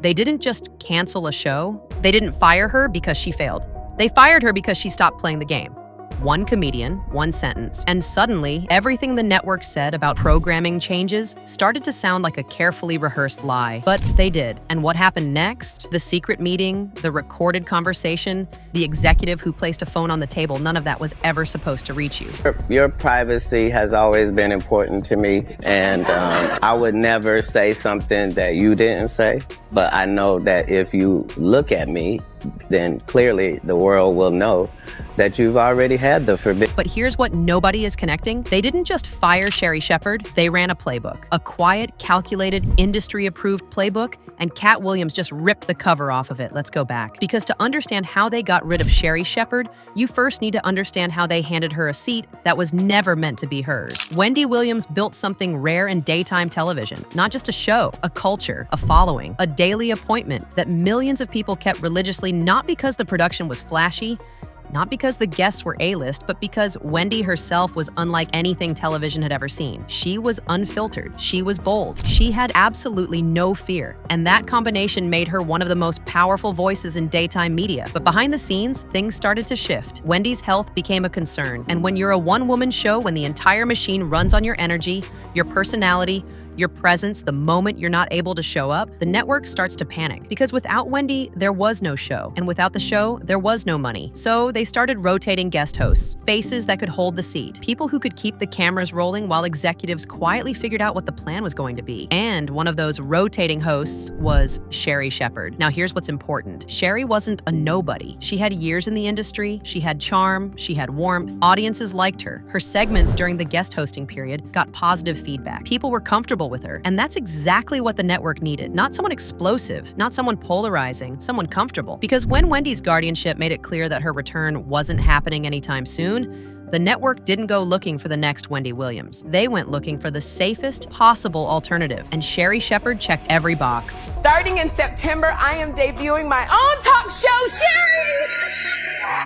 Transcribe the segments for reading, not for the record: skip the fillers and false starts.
They didn't just cancel a show. They didn't fire her because she failed. They fired her because she stopped playing the game. One comedian, one sentence, and suddenly everything the network said about programming changes started to sound like a carefully rehearsed lie. But they did. And what happened next? The secret meeting, the recorded conversation, the executive who placed a phone on the table, none of that was ever supposed to reach you. Your privacy has always been important to me, and I would never say something that you didn't say, but I know that if you look at me, then clearly the world will know that you've already had the forbidden. But here's what nobody is connecting. They didn't just fire Sherri Shepherd, they ran a playbook. A quiet, calculated, industry-approved playbook, and Katt Williams just ripped the cover off of it. Let's go back. Because to understand how they got rid of Sherri Shepherd, you first need to understand how they handed her a seat that was never meant to be hers. Wendy Williams built something rare in daytime television. Not just a show, a culture, a following, a daily appointment that millions of people kept religiously, not because the production was flashy, not because the guests were A-list, but because Wendy herself was unlike anything television had ever seen. She was unfiltered. She was bold. She had absolutely no fear. And that combination made her one of the most powerful voices in daytime media. But behind the scenes, things started to shift. Wendy's health became a concern. And when you're a one-woman show, when the entire machine runs on your energy, your personality, your presence, the moment you're not able to show up, the network starts to panic. Because without Wendy, there was no show. And without the show, there was no money. So they started rotating guest hosts, faces that could hold the seat, people who could keep the cameras rolling while executives quietly figured out what the plan was going to be. And one of those rotating hosts was Sherri Shepherd. Now here's what's important. Sherri wasn't a nobody. She had years in the industry, she had charm, she had warmth. Audiences liked her. Her segments during the guest hosting period got positive feedback. People were comfortable with her. And that's exactly what the network needed. Not someone explosive, not someone polarizing, someone comfortable. Because when Wendy's guardianship made it clear that her return wasn't happening anytime soon, the network didn't go looking for the next Wendy Williams. They went looking for the safest possible alternative. And Sherri Shepherd checked every box. Starting in September, I am debuting my own talk show, Sherri!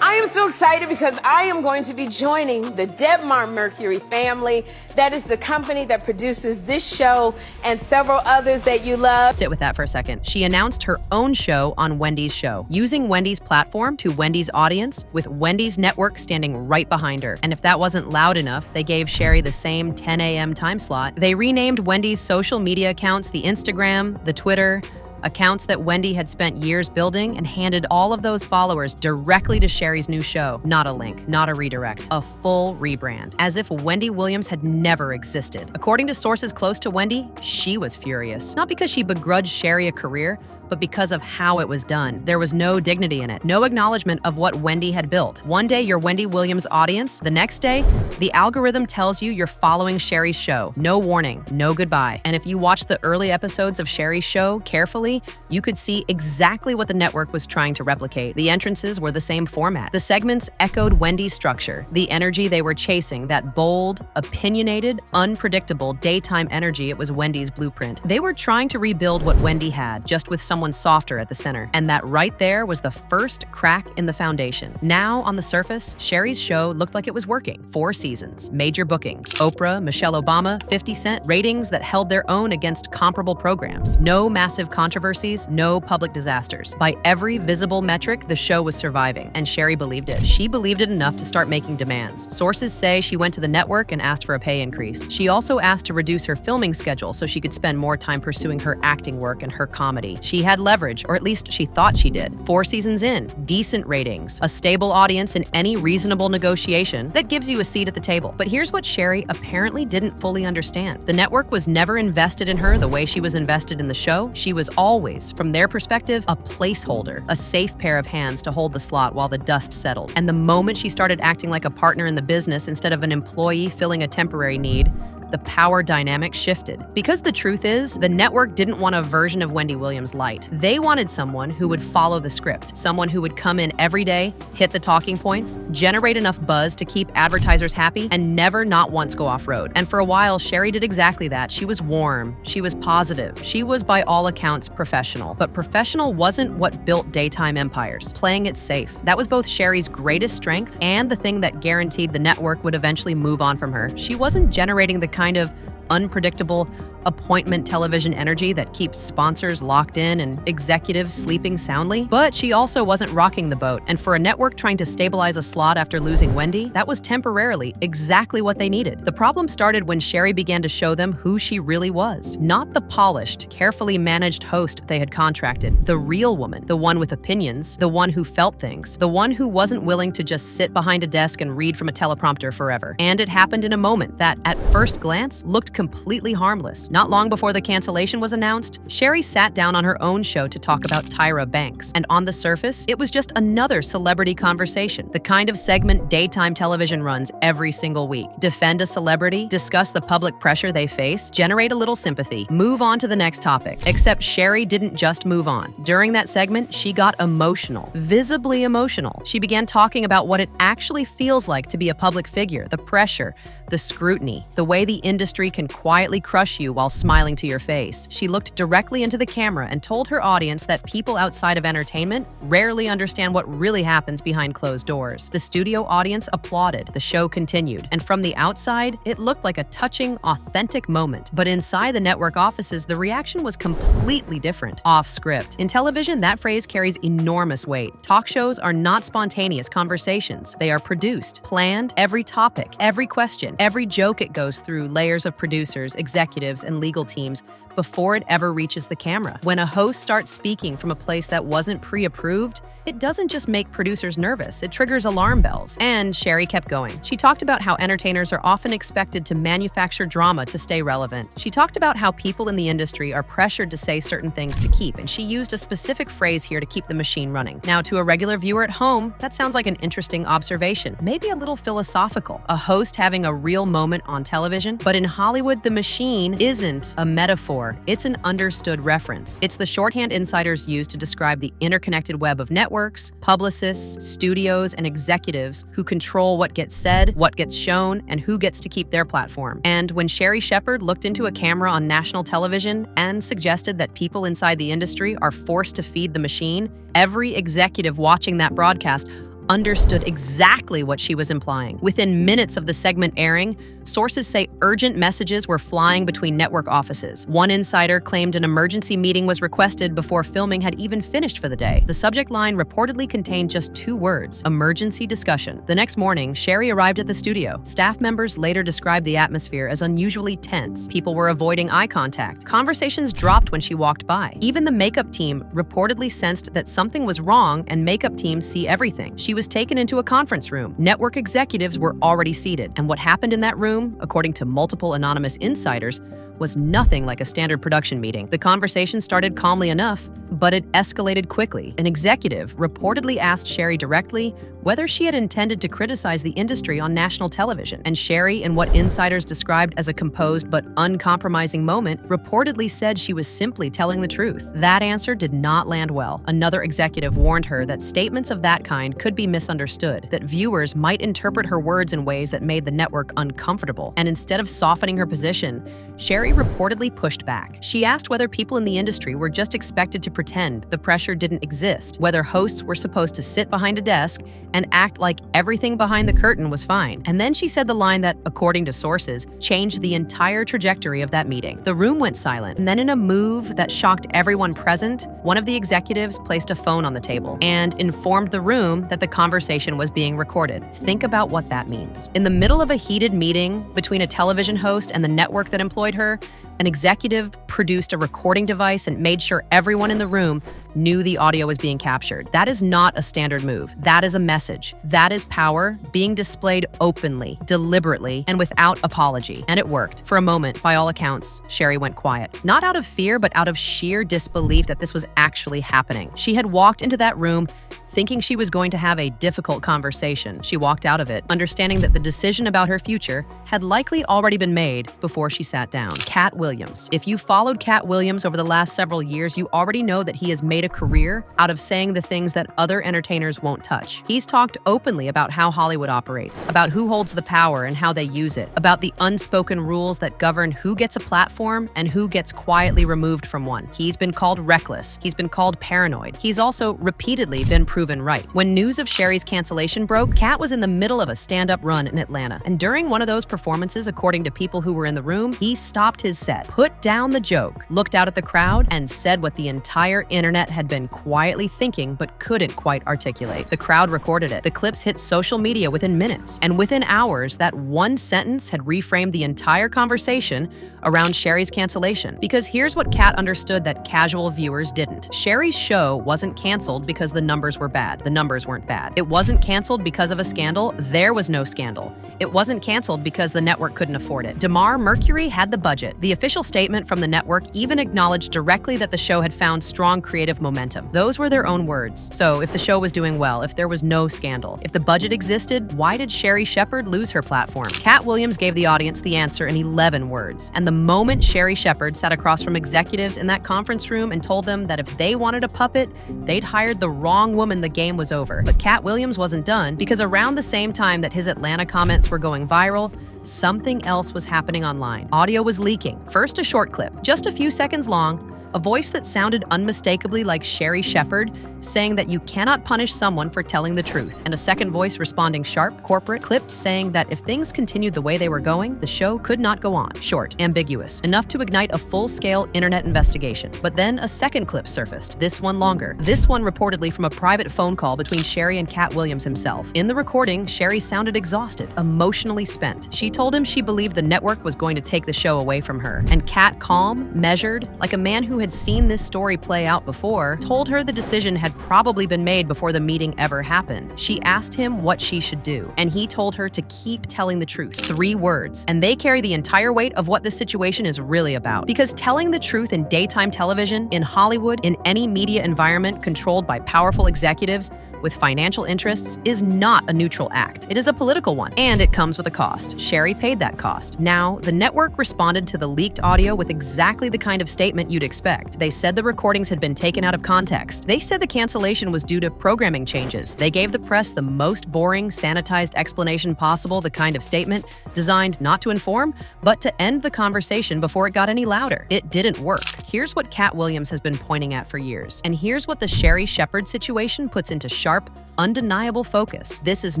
I am so excited because I am going to be joining the Debmar Mercury family. That is the company that produces this show and several others that you love. Sit with that for a second. She announced her own show on Wendy's show, using Wendy's platform to Wendy's audience, with Wendy's network standing right behind her. And if that wasn't loud enough, they gave Sherri the same 10 a.m. time slot. They renamed Wendy's social media accounts the Instagram, the Twitter, accounts that Wendy had spent years building, and handed all of those followers directly to Sherri's new show. Not a link, not a redirect, a full rebrand, as if Wendy Williams had never existed. According to sources close to Wendy, she was furious. Not because she begrudged Sherri a career, but because of how it was done. There was no dignity in it, no acknowledgement of what Wendy had built. One day, you're Wendy Williams' audience. The next day, the algorithm tells you you're following Sherri's show. No warning, no goodbye. And if you watch the early episodes of Sherri's show carefully, you could see exactly what the network was trying to replicate. The entrances were the same format. The segments echoed Wendy's structure, the energy they were chasing, that bold, opinionated, unpredictable daytime energy. It was Wendy's blueprint. They were trying to rebuild what Wendy had, just with someone softer at the center. And that right there was the first crack in the foundation. Now, on the surface, Sherri's show looked like it was working. 4 seasons, major bookings, Oprah, Michelle Obama, 50 Cent, ratings that held their own against comparable programs. No massive controversies, no public disasters. By every visible metric, the show was surviving, and Sherri believed it. She believed it enough to start making demands. Sources say she went to the network and asked for a pay increase. She also asked to reduce her filming schedule so she could spend more time pursuing her acting work and her comedy. She had leverage, or at least she thought she did. 4 seasons in, decent ratings, a stable audience, and any reasonable negotiation that gives you a seat at the table. But here's what Sherri apparently didn't fully understand. The network was never invested in her the way she was invested in the show. She was always, from their perspective, a placeholder, a safe pair of hands to hold the slot while the dust settled. And the moment she started acting like a partner in the business instead of an employee filling a temporary need, the power dynamic shifted. Because the truth is, the network didn't want a version of Wendy Williams light. They wanted someone who would follow the script, someone who would come in every day, hit the talking points, generate enough buzz to keep advertisers happy, and never not once go off-road. And for a while, Sherri did exactly that. She was warm, she was positive, she was by all accounts professional. But professional wasn't what built daytime empires. Playing it safe. That was both Sherri's greatest strength and the thing that guaranteed the network would eventually move on from her. She wasn't generating the kind of unpredictable appointment television energy that keeps sponsors locked in and executives sleeping soundly. But she also wasn't rocking the boat, and for a network trying to stabilize a slot after losing Wendy, that was temporarily exactly what they needed. The problem started when Sherri began to show them who she really was. Not the polished, carefully managed host they had contracted. The real woman, the one with opinions, the one who felt things, the one who wasn't willing to just sit behind a desk and read from a teleprompter forever. And it happened in a moment that, at first glance, looked completely harmless. Not long before the cancellation was announced, Sherri sat down on her own show to talk about Tyra Banks. And on the surface, it was just another celebrity conversation, the kind of segment daytime television runs every single week. Defend a celebrity, discuss the public pressure they face, generate a little sympathy, move on to the next topic. Except Sherri didn't just move on. During that segment, she got emotional, visibly emotional. She began talking about what it actually feels like to be a public figure, the pressure, the scrutiny, the way the industry can quietly crush you while smiling to your face. She looked directly into the camera and told her audience that people outside of entertainment rarely understand what really happens behind closed doors. The studio audience applauded. The show continued. And from the outside, it looked like a touching, authentic moment. But inside the network offices, the reaction was completely different, off script. In television, that phrase carries enormous weight. Talk shows are not spontaneous conversations. They are produced, planned, every topic, every question, every joke it goes through layers of producers, executives, and legal teams before it ever reaches the camera. When a host starts speaking from a place that wasn't pre-approved, it doesn't just make producers nervous, it triggers alarm bells. And Sherri kept going. She talked about how entertainers are often expected to manufacture drama to stay relevant. She talked about how people in the industry are pressured to say certain things to keep, and she used a specific phrase here to keep the machine running. Now, to a regular viewer at home, that sounds like an interesting observation, maybe a little philosophical. A host having a real moment on television, but in Hollywood, the machine isn't a metaphor, it's an understood reference. It's the shorthand insiders use to describe the interconnected web of networks, publicists, studios, and executives who control what gets said, what gets shown, and who gets to keep their platform. And when Sherri Shepherd looked into a camera on national television and suggested that people inside the industry are forced to feed the machine, every executive watching that broadcast understood exactly what she was implying. Within minutes of the segment airing, sources say urgent messages were flying between network offices. One insider claimed an emergency meeting was requested before filming had even finished for the day. The subject line reportedly contained just 2 words: emergency discussion. The next morning, Sherri arrived at the studio. Staff members later described the atmosphere as unusually tense. People were avoiding eye contact. Conversations dropped when she walked by. Even the makeup team reportedly sensed that something was wrong, and makeup teams see everything. She was taken into a conference room. Network executives were already seated, and what happened in that room, according to multiple anonymous insiders, was nothing like a standard production meeting. The conversation started calmly enough, but it escalated quickly. An executive reportedly asked Sherri directly whether she had intended to criticize the industry on national television, and Sherri, in what insiders described as a composed but uncompromising moment, reportedly said she was simply telling the truth. That answer did not land well. Another executive warned her that statements of that kind could be misunderstood, that viewers might interpret her words in ways that made the network uncomfortable. And instead of softening her position, Sherri reportedly pushed back. She asked whether people in the industry were just expected to pretend the pressure didn't exist, whether hosts were supposed to sit behind a desk and act like everything behind the curtain was fine. And then she said the line that, according to sources, changed the entire trajectory of that meeting. The room went silent, and then in a move that shocked everyone present, one of the executives placed a phone on the table and informed the room that the conversation was being recorded. Think about what that means. In the middle of a heated meeting between a television host and the network that employed her, an executive produced a recording device and made sure everyone in the room knew the audio was being captured. That is not a standard move. That is a message. That is power being displayed openly, deliberately, and without apology. And it worked. For a moment, by all accounts, Sherri went quiet. Not out of fear, but out of sheer disbelief that this was actually happening. She had walked into that room thinking she was going to have a difficult conversation. She walked out of it, understanding that the decision about her future had likely already been made before she sat down. Katt Williams. If you followed Katt Williams over the last several years, you already know that he has made made a career out of saying the things that other entertainers won't touch. He's talked openly about how Hollywood operates, about who holds the power and how they use it, about the unspoken rules that govern who gets a platform and who gets quietly removed from one. He's been called reckless. He's been called paranoid. He's also repeatedly been proven right. When news of Sherri's cancellation broke, Katt was in the middle of a stand-up run in Atlanta. And during one of those performances, according to people who were in the room, he stopped his set, put down the joke, looked out at the crowd, and said what the entire internet had been quietly thinking but couldn't quite articulate. The crowd recorded it. The clips hit social media within minutes. And within hours, that one sentence had reframed the entire conversation around Sherri's cancellation. Because here's what Katt understood that casual viewers didn't. Sherri's show wasn't canceled because the numbers were bad. The numbers weren't bad. It wasn't canceled because of a scandal. There was no scandal. It wasn't canceled because the network couldn't afford it. DeMar Mercury had the budget. The official statement from the network even acknowledged directly that the show had found strong creative momentum. Those were their own words. So if the show was doing well, if there was no scandal, if the budget existed, why did Sherri Shepherd lose her platform? Katt Williams gave the audience the answer in 11 words. And the moment Sherri Shepherd sat across from executives in that conference room and told them that if they wanted a puppet, they'd hired the wrong woman, the game was over. But Katt Williams wasn't done, because around the same time that his Atlanta comments were going viral, something else was happening online. Audio was leaking. First, a short clip, just a few seconds long, a voice that sounded unmistakably like Sherri Shepherd saying that you cannot punish someone for telling the truth, and a second voice responding sharp, corporate, clipped, saying that if things continued the way they were going, the show could not go on. Short, ambiguous, enough to ignite a full-scale internet investigation. But then a second clip surfaced, this one longer. This one reportedly from a private phone call between Sherri and Katt Williams himself. In the recording, Sherri sounded exhausted, emotionally spent. She told him she believed the network was going to take the show away from her. And Katt, calm, measured, like a man who had seen this story play out before, told her the decision had probably been made before the meeting ever happened. She asked him what she should do, and he told her to keep telling the truth. 3 words, and they carry the entire weight of what this situation is really about. Because telling the truth in daytime television, in Hollywood, in any media environment controlled by powerful executives with financial interests is not a neutral act. It is a political one, and it comes with a cost. Sherri paid that cost. Now, the network responded to the leaked audio with exactly the kind of statement you'd expect. They said the recordings had been taken out of context. They said the cancellation was due to programming changes. They gave the press the most boring, sanitized explanation possible, the kind of statement designed not to inform, but to end the conversation before it got any louder. It didn't work. Here's what Katt Williams has been pointing at for years, and here's what the Sherri Shepherd situation puts into sharp, undeniable focus. This is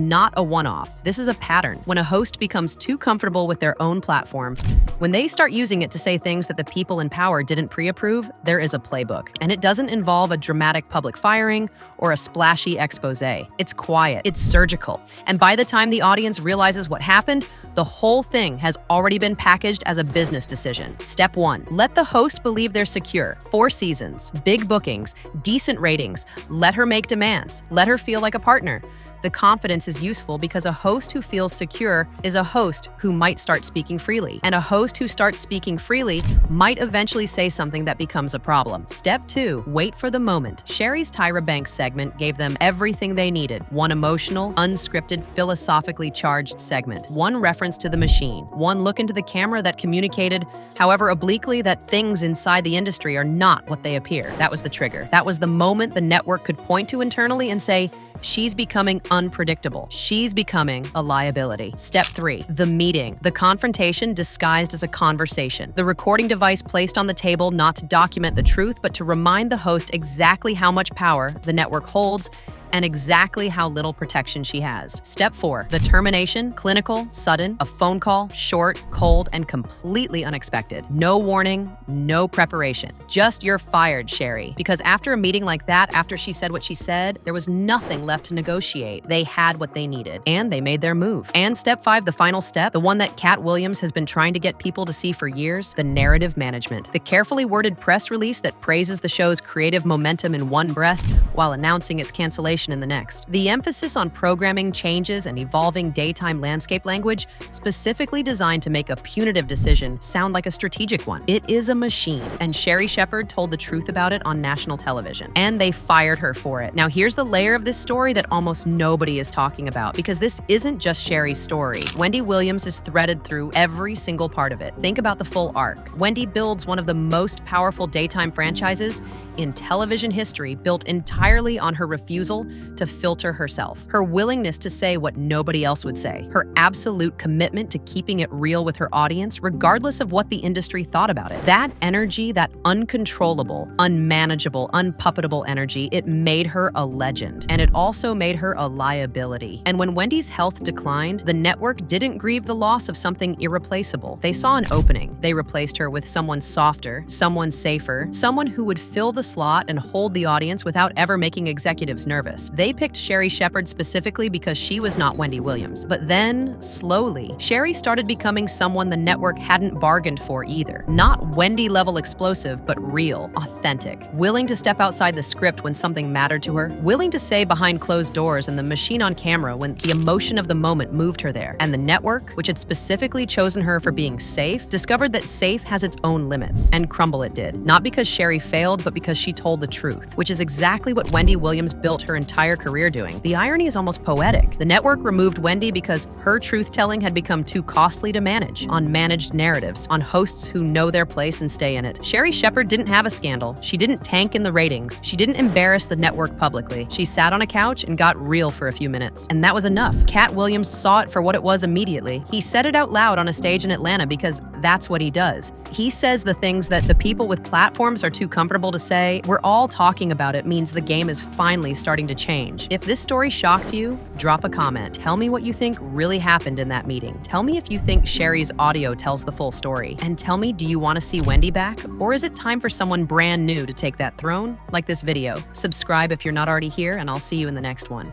not a one-off. This is a pattern. When a host becomes too comfortable with their own platform, when they start using it to say things that the people in power didn't pre-approve, there is a playbook. And it doesn't involve a dramatic public firing or a splashy expose. It's quiet. It's surgical. And by the time the audience realizes what happened, the whole thing has already been packaged as a business decision. Step 1, let the host believe they're secure. 4 seasons, big bookings, decent ratings. Let her make demands. Let her feel like a partner. The confidence is useful because a host who feels secure is a host who might start speaking freely. And a host who starts speaking freely might eventually say something that becomes a problem. Step 2, wait for the moment. Sherri's Tyra Banks segment gave them everything they needed. One emotional, unscripted, philosophically charged segment. One reference to the machine. One look into the camera that communicated, however obliquely, that things inside the industry are not what they appear. That was the trigger. That was the moment the network could point to internally and say, she's becoming unpredictable. She's becoming a liability. Step 3, the meeting. The confrontation disguised as a conversation. The recording device placed on the table not to document the truth, but to remind the host exactly how much power the network holds and exactly how little protection she has. Step 4, the termination, clinical, sudden, a phone call, short, cold, and completely unexpected. No warning, no preparation. Just you're fired, Sherri. Because after a meeting like that, after she said what she said, there was nothing left to negotiate. They had what they needed, and they made their move. And step 5, the final step, the one that Katt Williams has been trying to get people to see for years, the narrative management. The carefully worded press release that praises the show's creative momentum in one breath while announcing its cancellation termination in the next. The emphasis on programming changes and evolving daytime landscape language, specifically designed to make a punitive decision sound like a strategic one. It is a machine, and Sherri Shepherd told the truth about it on national television, and they fired her for it. Now here's the layer of this story that almost nobody is talking about, because this isn't just Sherri's story. Wendy Williams is threaded through every single part of it. Think about the full arc. Wendy builds one of the most powerful daytime franchises in television history, built entirely on her refusal to filter herself, her willingness to say what nobody else would say, her absolute commitment to keeping it real with her audience, regardless of what the industry thought about it. That energy, that uncontrollable, unmanageable, unpuppetable energy, it made her a legend. And it also made her a liability. And when Wendy's health declined, the network didn't grieve the loss of something irreplaceable. They saw an opening. They replaced her with someone softer, someone safer, someone who would fill the slot and hold the audience without ever making executives nervous. They picked Sherri Shepherd specifically because she was not Wendy Williams. But then, slowly, Sherri started becoming someone the network hadn't bargained for either. Not Wendy-level explosive, but real, authentic, willing to step outside the script when something mattered to her, willing to say behind closed doors and the machine on camera when the emotion of the moment moved her there. And the network, which had specifically chosen her for being safe, discovered that safe has its own limits, and crumble it did. Not because Sherri failed, but because she told the truth, which is exactly what Wendy Williams built her entire career doing. The irony is almost poetic. The network removed Wendy because her truth-telling had become too costly to manage, on managed narratives, on hosts who know their place and stay in it. Sherri Shepherd didn't have a scandal. She didn't tank in the ratings. She didn't embarrass the network publicly. She sat on a couch and got real for a few minutes. And that was enough. Katt Williams saw it for what it was immediately. He said it out loud on a stage in Atlanta because that's what he does. He says the things that the people with platforms are too comfortable to say. We're all talking about it means the game is finally starting to change. If this story shocked you, drop a comment. Tell me what you think really happened in that meeting. Tell me if you think Sherri's audio tells the full story. And tell me, do you want to see Wendy back? Or is it time for someone brand new to take that throne? Like this video. Subscribe if you're not already here, and I'll see you in the next one.